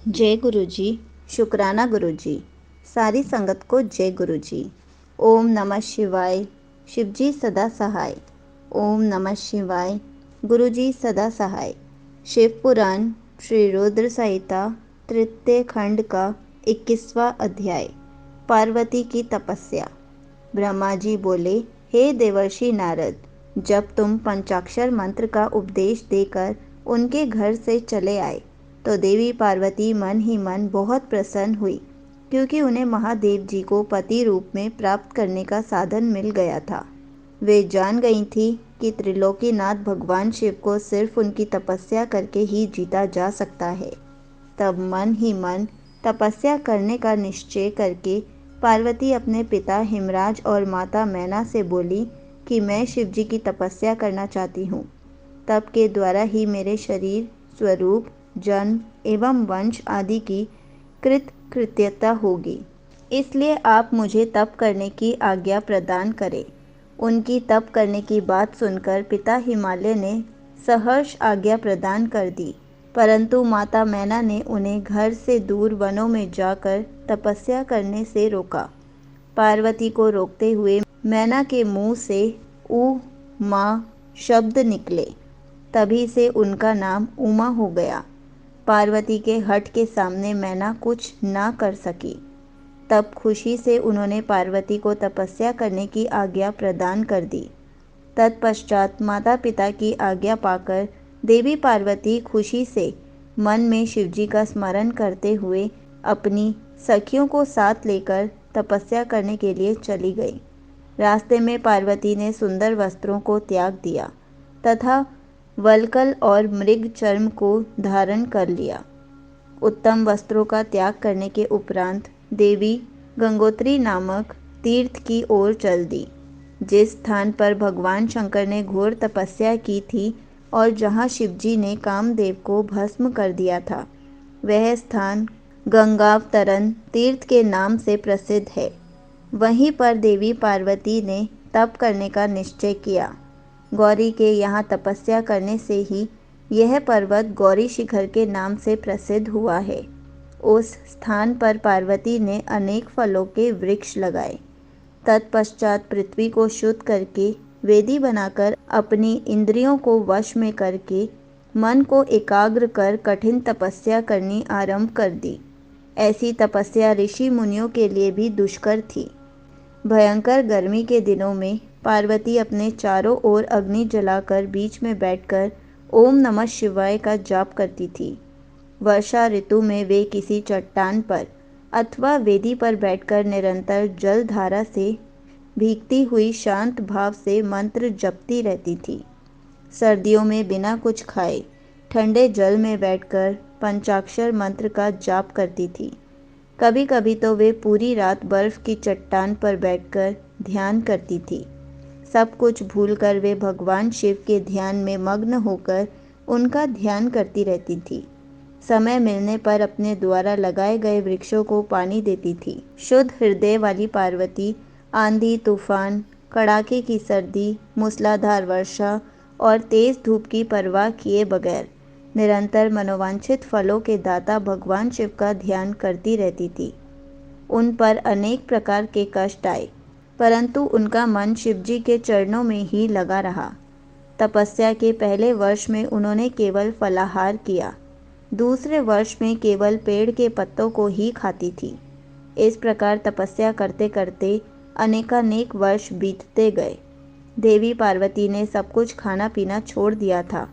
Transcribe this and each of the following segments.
जय गुरु जी। शुक्राना गुरु जी। सारी संगत को जय गुरु जी। ओम नमः शिवाय। शिव जी सदा सहाय। ओम नमः शिवाय। गुरु जी सदा सहाय। शिव पुराण श्री रुद्र संहिता तृतीय खंड का 21वां अध्याय। पार्वती की तपस्या। ब्रह्मा जी बोले, हे देवर्षि नारद, जब तुम पंचाक्षर मंत्र का उपदेश देकर उनके घर से चले आए तो देवी पार्वती मन ही मन बहुत प्रसन्न हुई, क्योंकि उन्हें महादेव जी को पति रूप में प्राप्त करने का साधन मिल गया था। वे जान गई थी कि त्रिलोकीनाथ भगवान शिव को सिर्फ उनकी तपस्या करके ही जीता जा सकता है। तब मन ही मन तपस्या करने का निश्चय करके पार्वती अपने पिता हिमराज और माता मैना से बोली कि मैं शिव जी की तपस्या करना चाहती हूँ। तप के द्वारा ही मेरे शरीर, स्वरूप, जन्म एवं वंश आदि की कृतकृत्यता होगी। इसलिए आप मुझे तप करने की आज्ञा प्रदान करें। उनकी तप करने की बात सुनकर पिता हिमालय ने सहर्ष आज्ञा प्रदान कर दी, परंतु माता मैना ने उन्हें घर से दूर वनों में जाकर तपस्या करने से रोका। पार्वती को रोकते हुए मैना के मुंह से ऊ माँ शब्द निकले। तभी से उनका नाम उमा हो गया। पार्वती के हठ के सामने मैना कुछ ना कर सकी। तब खुशी से उन्होंने पार्वती को तपस्या करने की आज्ञा प्रदान कर दी। तत्पश्चात माता पिता की आज्ञा पाकर देवी पार्वती खुशी से मन में शिवजी का स्मरण करते हुए अपनी सखियों को साथ लेकर तपस्या करने के लिए चली गई। रास्ते में पार्वती ने सुंदर वस्त्रों को त्याग दिया तथा वल्कल और मृग चर्म को धारण कर लिया। उत्तम वस्त्रों का त्याग करने के उपरांत देवी गंगोत्री नामक तीर्थ की ओर चल दी, जिस स्थान पर भगवान शंकर ने घोर तपस्या की थी और जहाँ शिवजी ने कामदेव को भस्म कर दिया था। वह स्थान गंगावतरण तीर्थ के नाम से प्रसिद्ध है। वहीं पर देवी पार्वती ने तप करने का निश्चय किया। गौरी के यहाँ तपस्या करने से ही यह पर्वत गौरी शिखर के नाम से प्रसिद्ध हुआ है। उस स्थान पर पार्वती ने अनेक फलों के वृक्ष लगाए। तत्पश्चात पृथ्वी को शुद्ध करके वेदी बनाकर अपनी इंद्रियों को वश में करके मन को एकाग्र कर कठिन तपस्या करनी आरंभ कर दी। ऐसी तपस्या ऋषि मुनियों के लिए भी दुष्कर थी। भयंकर गर्मी के दिनों में पार्वती अपने चारों ओर अग्नि जलाकर बीच में बैठकर ओम नमः शिवाय का जाप करती थी। वर्षा ऋतु में वे किसी चट्टान पर अथवा वेदी पर बैठकर निरंतर जल धारा से भीगती हुई शांत भाव से मंत्र जपती रहती थी। सर्दियों में बिना कुछ खाए ठंडे जल में बैठकर पंचाक्षर मंत्र का जाप करती थी। कभी कभी तो वे पूरी रात बर्फ की चट्टान पर बैठकर ध्यान करती थी। सब कुछ भूलकर वे भगवान शिव के ध्यान में मग्न होकर उनका ध्यान करती रहती थी। समय मिलने पर अपने द्वारा लगाए गए वृक्षों को पानी देती थी। शुद्ध हृदय वाली पार्वती आंधी तूफान, कड़ाके की सर्दी, मूसलाधार वर्षा और तेज धूप की परवाह किए बगैर निरंतर मनोवांछित फलों के दाता भगवान शिव का ध्यान करती रहती थी। उन पर अनेक प्रकार के कष्ट आए, परंतु उनका मन शिवजी के चरणों में ही लगा रहा। तपस्या के पहले वर्ष में उन्होंने केवल फलाहार किया, दूसरे वर्ष में केवल पेड़ के पत्तों को ही खाती थी। इस प्रकार तपस्या करते करते अनेकानेक वर्ष बीतते गए। देवी पार्वती ने सब कुछ खाना पीना छोड़ दिया था।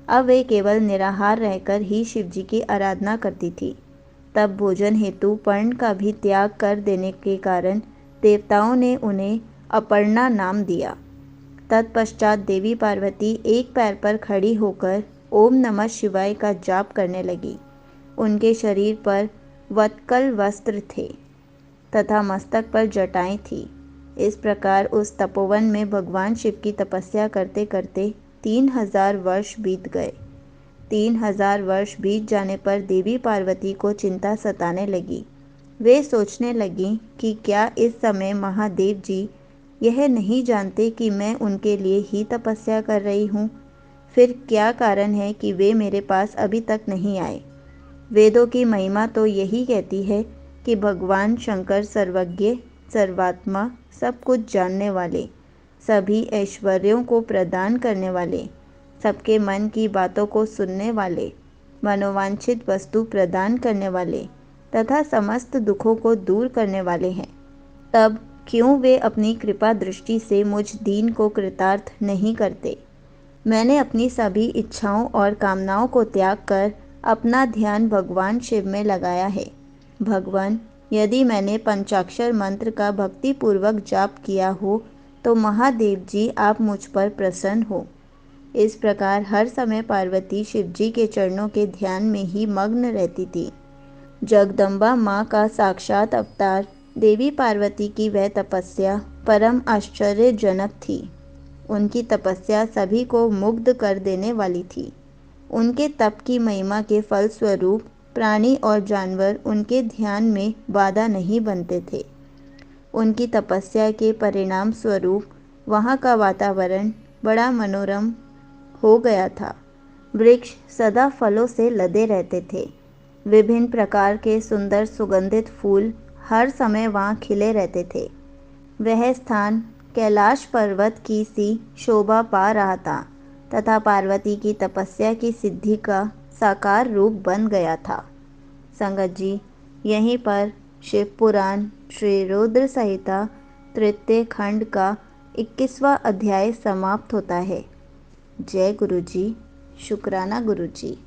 अब वे केवल निराहार रहकर ही शिवजी की आराधना करती थी। तब भोजन हेतु पर्ण का भी त्याग कर देने के कारण देवताओं ने उन्हें अपर्णा नाम दिया। तत्पश्चात देवी पार्वती एक पैर पर खड़ी होकर ओम नमः शिवाय का जाप करने लगी। उनके शरीर पर वत्कल वस्त्र थे तथा मस्तक पर जटाएं थी। इस प्रकार उस तपोवन में भगवान शिव की तपस्या करते करते 3000 वर्ष बीत गए। 3000 वर्ष बीत जाने पर देवी पार्वती को चिंता सताने लगी। वे सोचने लगीं कि क्या इस समय महादेव जी यह नहीं जानते कि मैं उनके लिए ही तपस्या कर रही हूँ? फिर क्या कारण है कि वे मेरे पास अभी तक नहीं आए? वेदों की महिमा तो यही कहती है कि भगवान शंकर सर्वज्ञ, सर्वात्मा, सब कुछ जानने वाले, सभी ऐश्वर्यों को प्रदान करने वाले, सबके मन की बातों को सुनने वाले, मनोवांछित वस्तु प्रदान करने वाले तथा समस्त दुखों को दूर करने वाले हैं। तब क्यों वे अपनी कृपा दृष्टि से मुझ दीन को कृतार्थ नहीं करते? मैंने अपनी सभी इच्छाओं और कामनाओं को त्याग कर अपना ध्यान भगवान शिव में लगाया है। भगवान, यदि मैंने पंचाक्षर मंत्र का भक्तिपूर्वक जाप किया हो तो महादेव जी आप मुझ पर प्रसन्न हो। इस प्रकार हर समय पार्वती शिव जी के चरणों के ध्यान में ही मग्न रहती थी। जगदम्बा माँ का साक्षात अवतार देवी पार्वती की वह तपस्या परम आश्चर्यजनक थी। उनकी तपस्या सभी को मुग्ध कर देने वाली थी। उनके तप की महिमा के फलस्वरूप प्राणी और जानवर उनके ध्यान में बाधा नहीं बनते थे। उनकी तपस्या के परिणाम स्वरूप वहाँ का वातावरण बड़ा मनोरम हो गया था। वृक्ष सदा फलों से लदे रहते थे। विभिन्न प्रकार के सुंदर सुगंधित फूल हर समय वहाँ खिले रहते थे। वह स्थान कैलाश पर्वत की सी शोभा पा रहा था तथा पार्वती की तपस्या की सिद्धि का साकार रूप बन गया था। संगत जी, यहीं पर शिव पुराण श्री रुद्र संहिता तृतीय खंड का 21वां अध्याय समाप्त होता है। जय गुरु जी। शुक्राना गुरु जी।